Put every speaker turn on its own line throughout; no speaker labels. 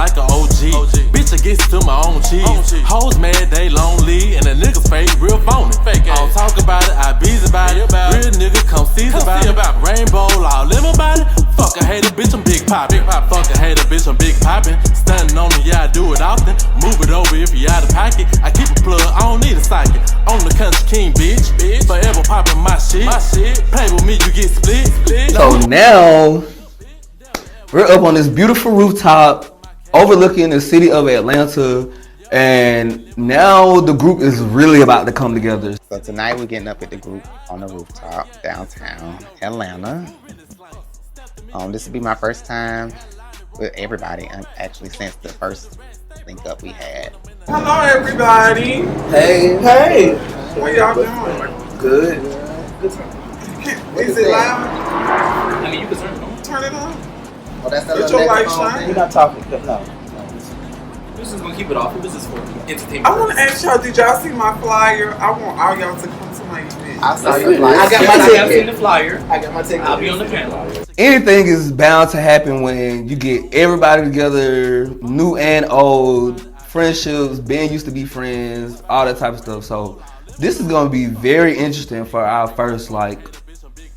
like an OG. Bitch, I get to my own cheese. Hoes mad, they lonely, and the niggas fake real phony. I don't talk about it, I bees about it. Real nigga come see about it. Rainbow all in my body. Fuck, I hate a bitch, I'm big poppin'. Fuck, I hate a bitch, I'm big poppin'. Stunning on me, yeah, I do it often. Move it over if you out of pocket. I keep a plug, I don't need a socket. On the country king, bitch. Forever poppin' my shit. Play with me, you get split.
So now we're up on this beautiful rooftop overlooking the city of Atlanta, and now the group is really about to come together.
So tonight we're getting up at the group on the rooftop downtown Atlanta. This will be my first time with everybody, actually, since the first link up we had.
Hello everybody.
Hey.
What y'all doing?
Good.
Is it loud?
I mean, you can turn it on.
Turn it on.
Oh, that's
Let your light shine.
We're not talking. No.
We're just gonna keep it off. It was just for entertainment.
I want to ask y'all, did y'all see my flyer? I want all y'all to come to my event.
I saw your flyer.
I got my ticket. I've seen the flyer.
I got my ticket.
I'll be on the panel.
Anything is bound to happen when you get everybody together, new and old, friendships, being used to be friends, all that type of stuff. So this is gonna be very interesting for our first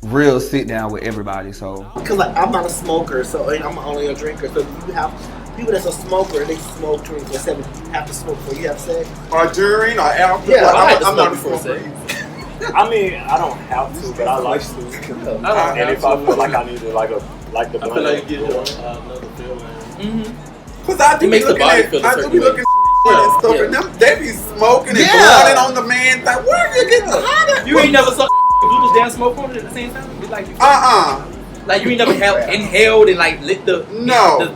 real sit down with everybody. So
because I'm not a smoker, so I'm only a drinker. So you have people that's a smoker and they smoke 24/7. You have to smoke before you have sex,
Or during, or after.
Yeah,
I'm not a smoker.
I mean, I don't have to, but I like to. And if I feel like I need to, like the
I feel like you get another feeling.
Because I do
It makes the body
at,
feel a
I do
certain
be
way.
looking and stuff, and them, they be smoking and blowing on the man. Like, where are you getting the hot?
You ain't never saw do this damn smoke on it at the same time? It's like, like you ain't never inhaled and like lit the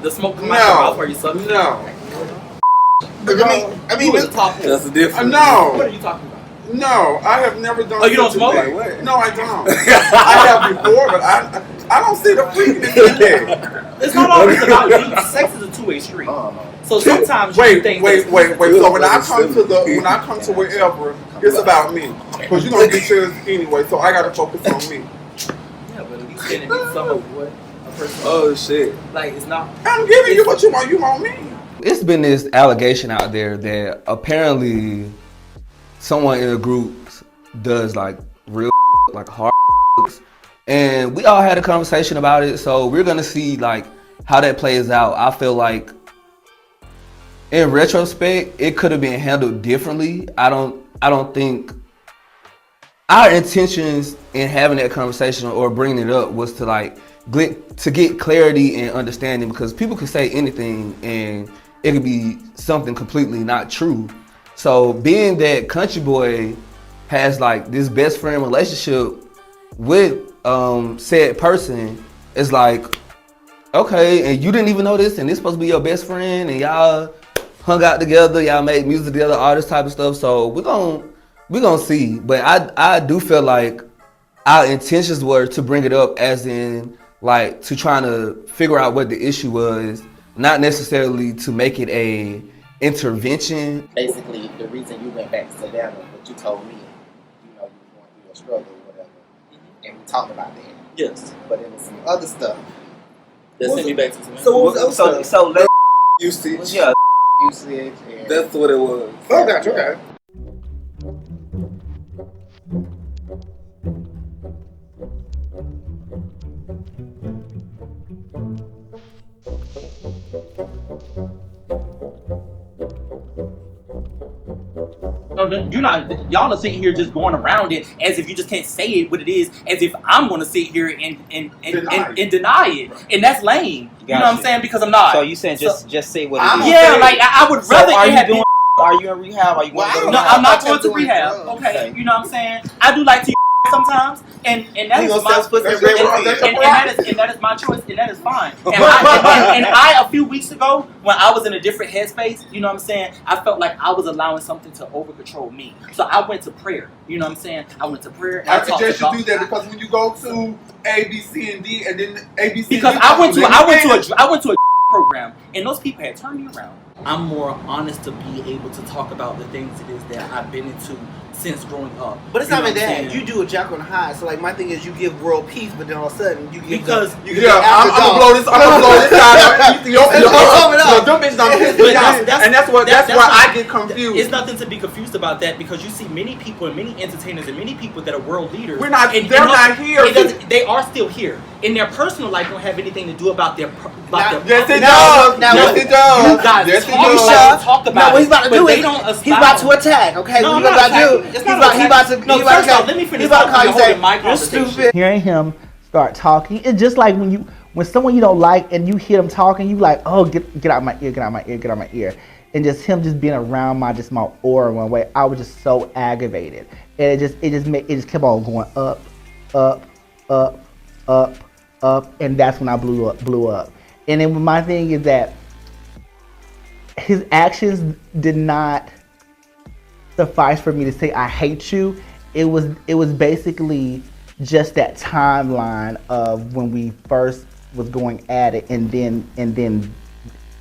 smoke come out your mouth where you suck.
No.
I mean, let's talk.
That's the difference.
No.
What are you talking about?
No, I have never done.
Oh, you don't
such a
smoke?
thing. No, I don't. I have before, but I don't see the freakiness in there.
It's not always about you. Sex is a two-way street. So sometimes you do things.
Wait. So when I come to wherever, it's about me, because you don't get yours anyway. So I gotta focus on me.
Yeah, but at least then it means some of what a person.
Oh shit!
Like it's not.
I'm giving you what you want. You want me.
it's been this allegation out there that apparently someone in the group does real hard, and we all had a conversation about it. So we're gonna see how that plays out. I feel like in retrospect, it could have been handled differently. I don't think our intentions in having that conversation or bringing it up was to get clarity and understanding, because people could say anything and it could be something completely not true. So being that Country Boy has this best friend relationship with said person, it's okay, and you didn't even know this, and this supposed to be your best friend, and y'all hung out together, y'all made music together, all this type of stuff. So we're gonna see. But I do feel like our intentions were to bring it up as in to trying to figure out what the issue was, not necessarily to make it a intervention.
Basically, the reason you went back to Savannah, but you told me, you were going through a struggle or whatever, and we talked about that.
Yes.
But there was some other stuff.
That sent me back to Savannah.
So what was the other stuff?
So
Usage.
yeah,
Usage and
That's what it was.
Oh, gotcha. Okay.
Y'all are sitting here just going around it as if you just can't say it what it is, as if I'm going to sit here and deny it, and that's lame. You know what I'm saying? Because I'm not.
So you saying just say what it is?
Yeah, I would rather.
Are you in rehab? Are you going to go to
No, I'm not going to rehab. Okay, you know what I'm saying? I do like to sometimes, and that is my and that is my choice, and that is fine. And I a few weeks ago, when I was in a different headspace, you know what I'm saying, I felt like I was allowing something to over control me. So I went to prayer. You know what I'm saying? I went to prayer.
I suggest you do that, because when you go to A, B, C, and D, and then A, B, C,
because
and D,
I went to a program, and those people had turned me around. I'm more honest to be able to talk about the things it is that I've been into since growing up.
But it's
You
not
know
even
what I'm
that.
saying?
You do a Jekyll and Hyde. So like my thing is, you give world peace, but then all of a sudden you give
Because
you give
Yeah,
the
I'm
after
gonna blow this. I'm gonna blow this guy. Them bitches don't piss me off, and that's why I get confused.
It's nothing to be confused about that because you see many people and many entertainers and many people that are world leaders.
They're not here.
They are still here. In their personal life, don't have anything to do about their.
Yes, it does.
Yes,
it does.
You guys
Yes, it
talk
does.
talk about
No, what he's about to
but
do
they
is
don't
he's about to attack. Okay,
No,
what
I'm
he's
not
about to do?
attacking. It's not
He about to.
No, first off, let me finish.
He's about to call you
talking,
say
my
you're
conversation.
stupid.
Hearing him start talking, it's just like when someone you don't like and you hear them talking, you like, oh, get out of my ear, get out of my ear, get out of my ear. And just him just being around my aura one way, I was just so aggravated. And it just kept on going up, up, up, up, up, and that's when I blew up. And then my thing is that his actions did not suffice for me to say I hate you. It was basically just that timeline of when we first was going at it, and then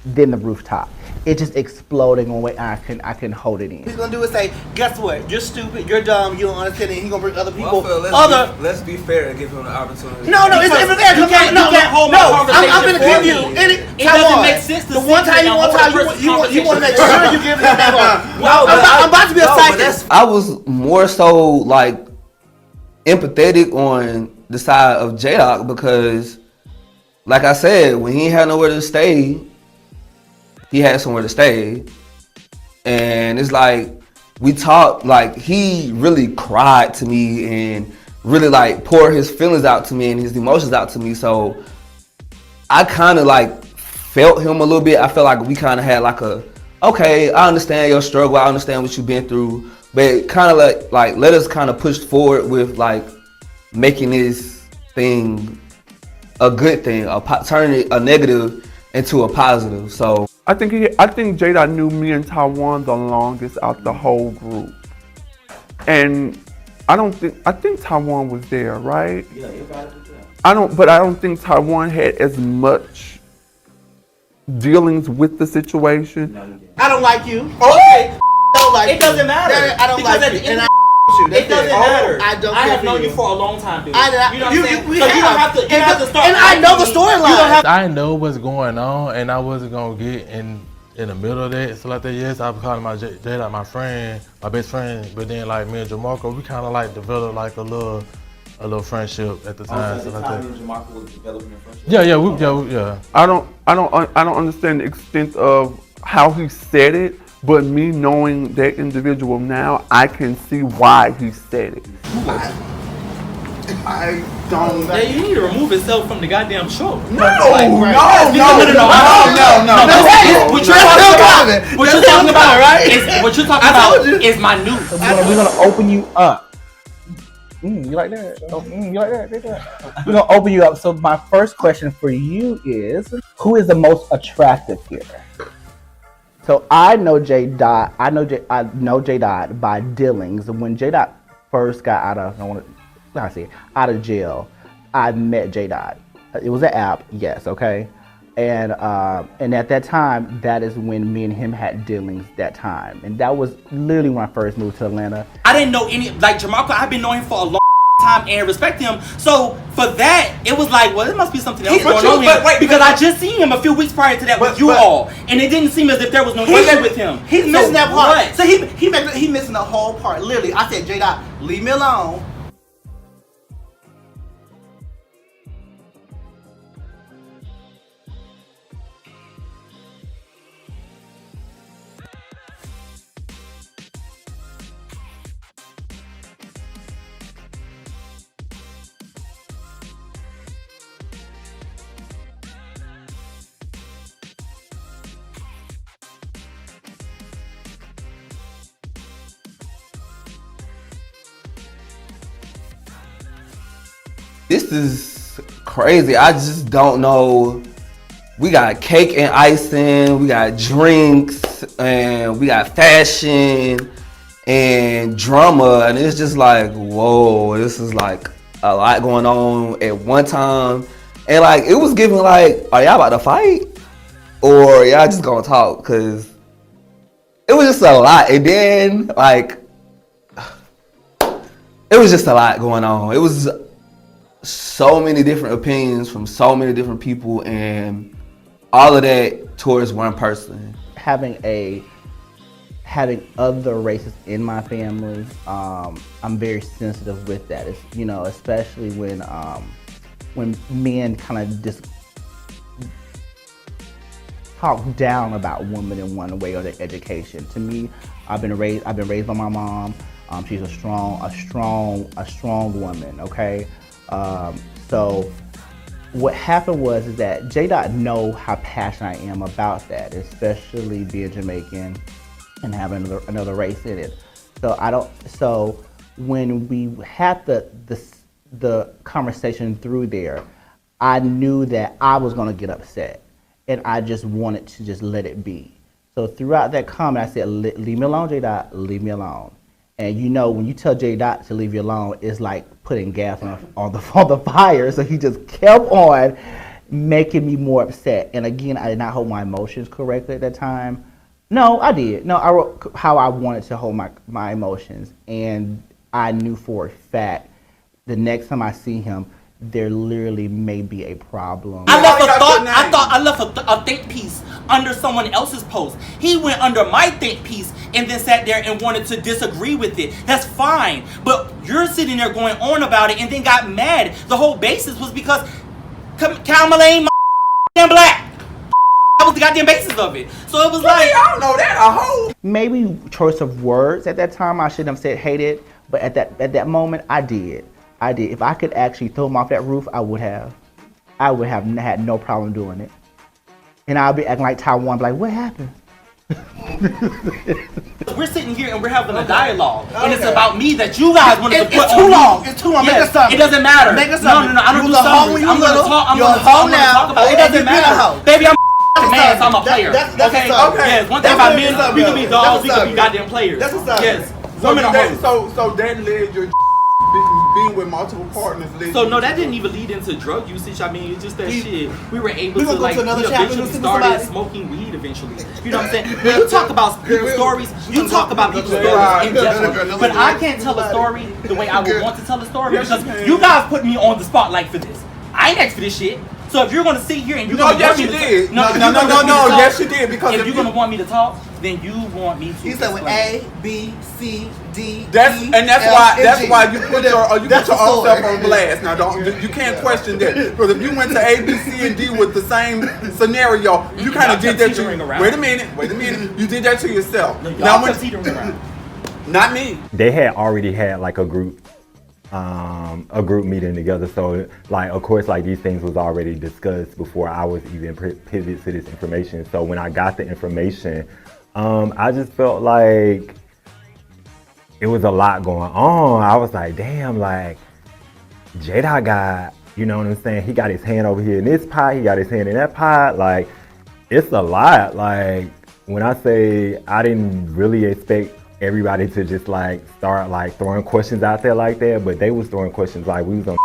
the rooftop. It just exploded in a way I couldn't hold it in.
He's gonna do is say, guess what? You're stupid. You're dumb. You don't understand it. He's gonna bring other people.
Let's be fair and give him the opportunity.
No, it's fair.
You can't hold my conversation
I'm gonna
for
give
me.
you.
It doesn't make sense to
the one time you want to make sure you give him that one.
No,
I'm about to be a psychic.
I was more so like empathetic on the side of J-Doc because, like I said, when he had nowhere to stay, he had somewhere to stay. And it's like, we talked, like he really cried to me and really like poured his feelings out to me and his emotions out to me. So I kind of like felt him a little bit. I felt like we kind of had like okay, I understand your struggle. I understand what you've been through. But kind of like let us kind of push forward with like making this thing a good thing, turning a negative into a positive. So
I think Jada knew me and Taiwan the longest out the whole group, and I think Taiwan was there, right?
Yeah, everybody was there.
I don't think Taiwan had as much dealings with the situation.
No, he didn't.
I don't like you.
Okay.
Don't like
It doesn't matter.
I don't
Because
like
at
you.
the end
And
It doesn't matter.
I don't
I
care
have
for
known
you.
you for a long time, dude.
I-
You know what I'm saying?
we
So you don't have to. You don't have to start.
And I know the
fighting me.
storyline.
You don't have
I know what's going on, and I wasn't gonna get in the middle of that. So like that, yes, I was calling my J-Dot my friend, my best friend. But then like me and Jamarco, we kind of like developed like a little friendship at the time. So like that.
Jamarco was developing a friendship.
Yeah.
I don't understand the extent of how he said it, but me knowing that individual now, I can see why he said it.
I don't.
Yeah, you need to remove yourself from the goddamn show.
No. What
you're talking about, right? What you're talking about is minute.
We're gonna open you up. You like that? You like that? We're gonna open you up. So my first question for you is, who is the most attractive here? So I know J Dot by dealings. When J Dot first got out of jail, I met J Dot. It was an app, yes, okay. And at that time, that is when me and him had dealings that time. And that was literally when I first moved to Atlanta.
I didn't know any, like Jamarco, I've been knowing him for a long time and respect him. So for that, it was like, well, it must be something else going on here. Because I just seen him a few weeks prior to that with you all. And it didn't seem as if there was no issue with him.
He's missing that part.
What?
So he missing the whole part. Literally, I said, J Dot, leave me alone.
This is crazy. I just don't know. We got cake and icing, we got drinks, and we got fashion and drama, and it's just like, whoa, this is like a lot going on at one time. And like, it was giving like, are y'all about to fight? Or y'all just gonna talk? Cause it was just a lot. And then like, it was just a lot going on. It was so many different opinions from so many different people, and all of that towards one person.
Having other races in my family, I'm very sensitive with that. It's, you know, especially when men kind of just talk down about women in one way or their education. To me, I've been raised by my mom. She's a strong woman. Okay, so what happened was that J-Dot know how passionate I am about that, especially being Jamaican and having another race in it. So when we had the conversation through there, I knew that I was gonna get upset, and I just wanted to just let it be. So throughout that comment, I said, leave me alone, J-Dot, leave me alone. And you know, when you tell J-Dot to leave you alone, it's like putting gas on the fire. So he just kept on making me more upset. And again, I did not hold my emotions correctly at that time. No, I did. No, I wrote how I wanted to hold my emotions. And I knew for a fact the next time I see him, there literally may be a problem.
I left a think piece under someone else's post. He went under my think piece and then sat there and wanted to disagree with it. That's fine. But you're sitting there going on about it and then got mad. The whole basis was because Kamala ain't my black. That was the goddamn basis of it. So it was like,
I don't know that a whole.
Maybe choice of words at that time, I shouldn't have said hated, but at that moment, I did. If I could actually throw him off that roof, I would have. I would have had no problem doing it. And I'll be acting like Taiwan, like, what happened?
We're sitting here and we're having a dialogue, and it's about me that you guys wanted to put
It's too long. It's too long. Make
Yes,
us something.
it doesn't matter.
Make us
No,
something.
I don't
You
do
was a hoe
summaries.
when you
I'm
was
gonna
little.
talk. I'm
You're
gonna
a hoe
talk
now.
about it. It
And
doesn't
you've been a hoe.
matter. Baby, I'm a man, so I'm a player.
That's
Okay?
what's up.
Yes, one thing
That's
about
what's
men,
up,
we can
yo.
be dogs,
That's
we
what's
can be
up,
goddamn players.
That's what's up.
Yes. Women are hoes.
So that led your being with multiple partners.
So no, that didn't even lead into drug usage. I mean, it's just that shit. We were able
We
to
gonna go
like
to another
we
chapter
eventually
and
started
somebody.
smoking weed eventually. You know what I'm saying? When you talk about people's stories, you talk about people's stories in depth. But I can't tell a story the way I would want to tell a story because you guys put me on the spotlight for this. I ain't asked for this shit. So if you're gonna sit here and you're gonna
yes,
want me
you
to
did.
no,
Yes, you did. Because
if you're gonna want me to talk, then you want me to.
He said with A, B, C, D.
That's
E,
and that's
F,
why
and
that's
G.
why you put your own
That's the
self
story.
on blast. Now you can't question that because if you went to A, B, C, and D with the same scenario, you kind of did that to. Wait a minute. You did that to yourself.
Now kept teetering around.
Not me.
They had already had like a group meeting together, so like of course like these things was already discussed before I was even privy to this information. So when I got the information, I just felt like it was a lot going on. I was like, damn, like J-Dot got, you know what I'm saying, he got his hand over here in this pot, he got his hand in that pot, like it's a lot. Like when I say I didn't really expect everybody to just like start like throwing questions out there like that, but they was throwing questions like we was on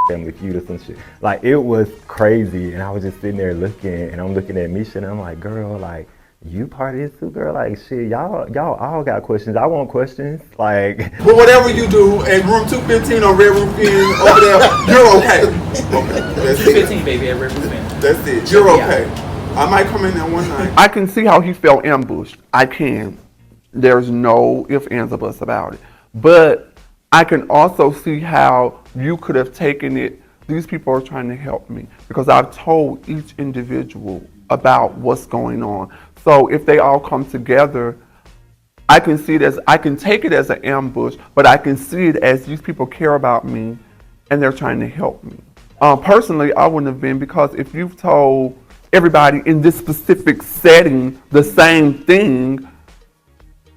Family Feud or some shit. Like it was crazy, and I was just sitting there looking, and I'm looking at Misha, and I'm like, girl, like you part of this too, girl. Like shit, y'all all got questions. I want questions. Like,
But whatever you do in room 215 or Red Roof Inn over there, you're okay. That's
215,
it.
baby, at Red Roof Inn.
That's it. You're okay. I might come in there one night.
I can see how he felt ambushed. I can. There's no ifs, ands, or buts about it. But I can also see how you could have taken it. These people are trying to help me because I've told each individual about what's going on. So if they all come together, I can see it as, I can take it as an ambush, but I can see it as these people care about me and they're trying to help me. Personally, I wouldn't have been, because if you've told everybody in this specific setting the same thing,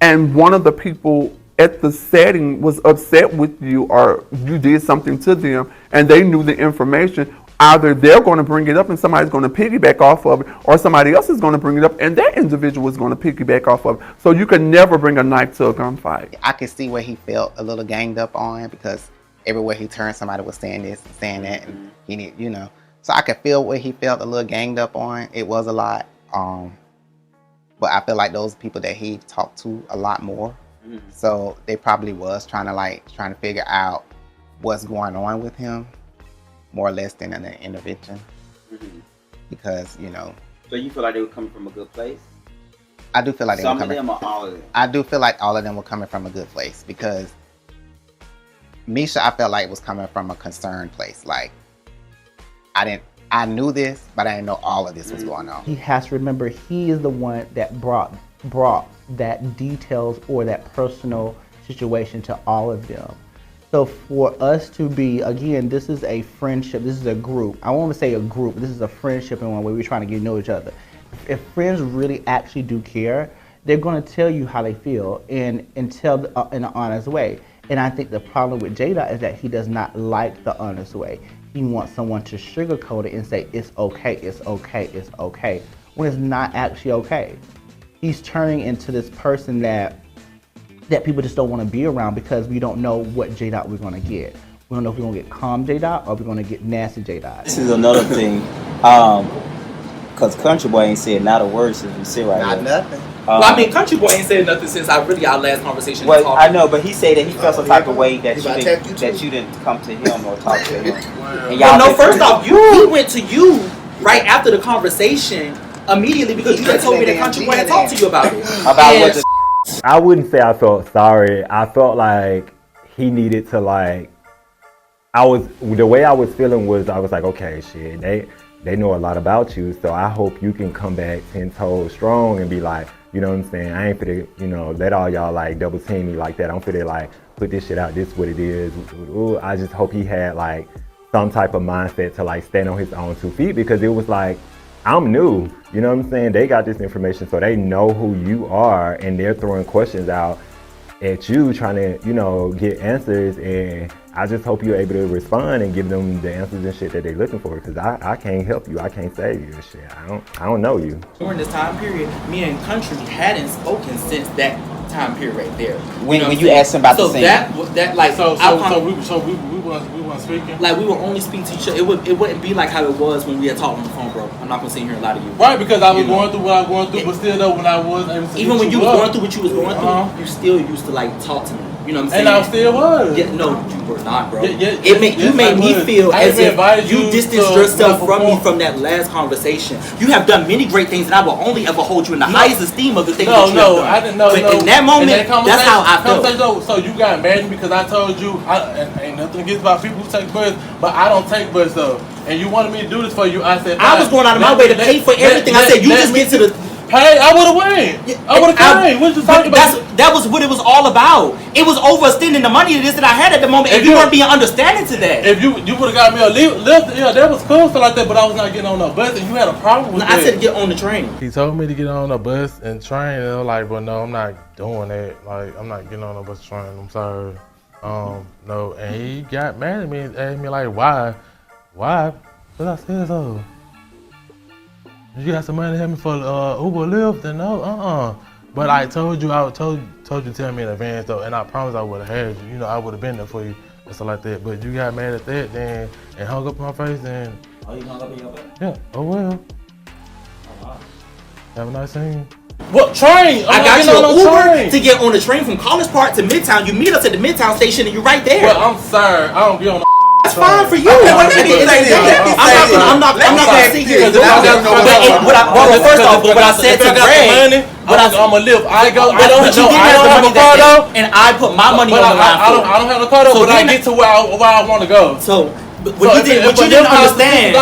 and one of the people at the setting was upset with you or you did something to them and they knew the information, either they're going to bring it up and somebody's going to piggyback off of it, or somebody else is going to bring it up and that individual is going to piggyback off of it. So you can never bring a knife to a gunfight.
I could see where he felt a little ganged up on, because everywhere he turned, somebody was saying this and saying that, and he need, you know. So I could feel where he felt a little ganged up on. It was a lot. But I feel like those people that he talked to a lot more So they probably was trying to figure out what's going on with him, more or less than an intervention. Because, you know.
So you feel like they were coming from a good place?
I do feel like
some of them or all of them? I
do feel like all of them were coming from a good place, because Misha, I felt like was coming from a concerned place. Like, I knew this, but I didn't know all of this was going on.
He has to remember he is the one that brought that details or that personal situation to all of them. So for us to be, again, this is a friendship, this is a group. I won't say a group, this is a friendship in one way. We're trying to get to know each other. If friends really actually do care, they're going to tell you how they feel and tell in an honest way. And I think the problem with J-Dot is that he does not like the honest way. He wants someone to sugarcoat it and say, it's okay, it's okay, it's okay, when it's not actually okay. He's turning into this person that people just don't want to be around, because we don't know what J-Dot we're going to get. We don't know if we're going to get calm J-Dot or we're going to get nasty J-Dot.
This is another thing, because Country Boy ain't said not a word since we sit right here.
Not nothing.
Well, I mean, Country Boy ain't said nothing since our last conversation.
Well, I know, but he said that he felt some type of way that you didn't come to him or talk to him. And
y'all no, first off, he went to you right after the conversation immediately, because you had told me that Country Boy had talked to you about it.
I wouldn't say I felt sorry. I felt like he needed to, like, the way I was feeling was, I was like, okay, shit, they know a lot about you, so I hope you can come back 10 toes strong and be like, you know what I'm saying, I ain't finna, you know, let all y'all like double team me like that. I'm finna like put this shit out, this what it is. I just hope he had like some type of mindset to like stand on his own 2 feet, because it was like, I'm new, you know what I'm saying? They got this information, so they know who you are, and they're throwing questions out at you, trying to, you know, get answers. And I just hope you're able to respond and give them the answers and shit that they're looking for, because I can't help you, I can't save you and shit. I don't know you.
During this time period, me and Country hadn't spoken since that time period right there.
When you asked him about the scene.
that like
we weren't speaking.
Like, we would only speak to each other. It wouldn't be like how it was when we had talked on the phone, bro. I'm not gonna sit here and lie to you.
Right, because I was going through what I was going through, but still though, when I was able to
even when you was going through what you was going through, you still used to like talk to me. You know what I'm saying?
And I still was.
Yeah, no, you were not, bro.
You
made me feel as if you distanced yourself from me from that last conversation. You have done many great things, and I will only ever hold you in the highest esteem of the things that you have done.
I didn't know.
But in that moment, that's how I felt.
So you got mad at me because I told you, ain't nothing against about people who take bus, but I don't take bus though. And you wanted me to do this for you. I said,
I was going out of my way to pay for everything. I said, you just get to the...
Hey, I would have went. I would have came. What you talking about?
That was what it was all about. It was overextending the money to this that I had at the moment, and you weren't being understanding to that.
If you would have got me a lift, yeah, that was cool, stuff like that. But I was not getting on a bus, and you had a problem with that.
I said get on the train.
He told me to get on a bus and train, and I was like, but no, I'm not doing that. Like, I'm not getting on a bus and train. I'm sorry. No, and he got mad at me and asked me like, why? But I said so. You got some money to help me for Uber Lyft? And no, But I told you, told you to tell me in advance though, and I promised I would have had you. You know, I would have been there for you and stuff like that. But you got mad at that then and hung up in my face then.
Oh, you hung up in your face?
Yeah. Oh well.
Oh wow.
Have a nice scene. What train?
I got you an Uber to get on the train from College Park to Midtown. You meet us at the Midtown station and you're right there.
Well, I'm sorry, I don't get on the
That's fine for you. I'm not gonna sit here. Well, first off, what I said to Greg,
I'm a live. I don't
have a car though, and I put my money on the line.
I don't have a car though, but I get to where I want to go.
So what you didn't understand,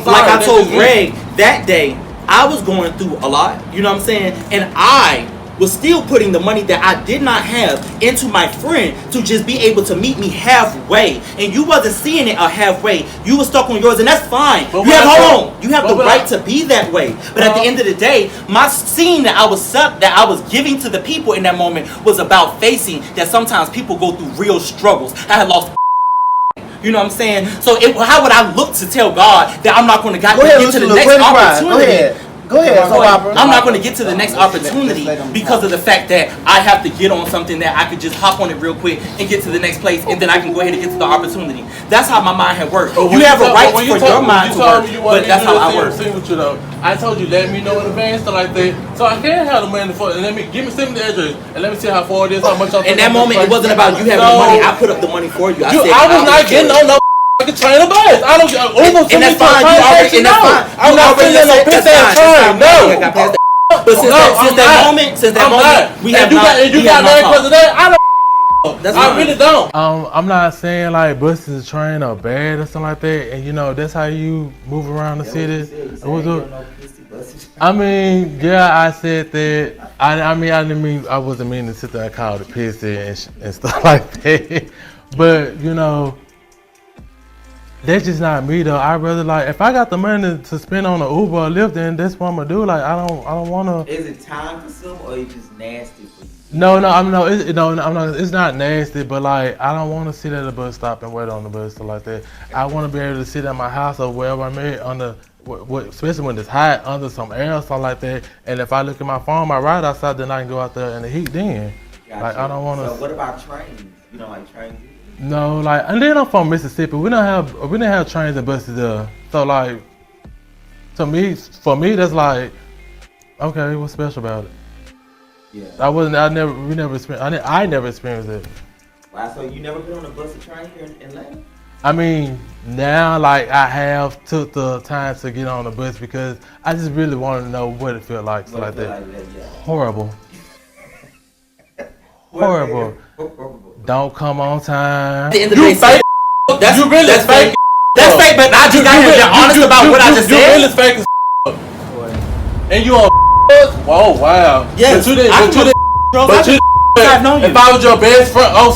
like I told Greg that day, I was going through a lot. You know what I'm saying, and I was still putting the money that I did not have into my friend to just be able to meet me halfway. And you wasn't seeing it a halfway. You were stuck on yours, and that's fine. You have the right to be that way. But at the end of the day, my scene that I was giving to the people in that moment was about facing that sometimes people go through real struggles. I had lost. You know what I'm saying? So how would I look to tell God that I'm not going to get to the next opportunity?
Go ahead, so
I'm not going to get to the next opportunity because of the fact that I have to get on something that I could just hop on it real quick and get to the next place, and then I can go ahead and get to the opportunity. That's how my mind had worked. You have a right for your mind to work, but that's how I work.
I told you, let me know in advance, stuff like that, so I can have the money for it. And send me the address, and let me see how far it is, how much I'm.
In that moment, it wasn't about you having the money. I put up the money for you.
I was not getting on no fucking train or bus. I don't.
And that's fine. You already. And that's fine.
I'm not feeling no piss ass train. No.
But since that moment, we have not.
You got that because of that. I don't.
I
really don't. I'm not saying like buses and train are bad or something like that, and you know that's how you move around the city. I mean, yeah, I said that. I wasn't meaning to sit there and call it pissy and stuff like that. But you know, that's just not me though. I rather like if I got the money to spend on an Uber or Lyft, then that's what I'm gonna do. Like I don't wanna.
Is it time consuming or is it just nasty for you?
No, it's not nasty, but like I don't want to sit at the bus stop and wait on the bus or like that. I want to be able to sit at my house or wherever I'm at under, especially when it's hot, under some air or something like that. And if I look at my phone, my ride outside, then I can go out there in the heat. Then,
gotcha.
Like I don't want to.
So what about trains? You don't like trains?
No, like and then I'm from Mississippi. We didn't have trains and buses there. So like, for me, that's like, okay, what's special about it?
Yeah.
I never experienced it.
Wow, so you never been on a bus or train here in Atlanta?
I mean, now like I have took the time to get on the bus because I just really wanted to know what it felt like, like that. Yeah. Horrible. Horrible. Don't come on time.
You fake. That's fake. That's fake, but I just got to be honest about what I just said.
You really fake as and you on whoa, wow.
Yes.
But you didn't. If I was your best friend, I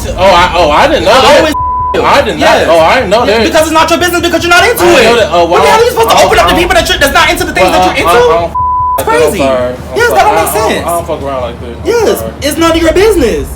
didn't know that. I didn't know. I didn't know that.
Because it's not your business because you're not into it. What the hell are you supposed to open up to people that's not into the things that you're into? It's crazy. Yes, that don't make sense.
I don't fuck around like that.
Yes, it's none of your business.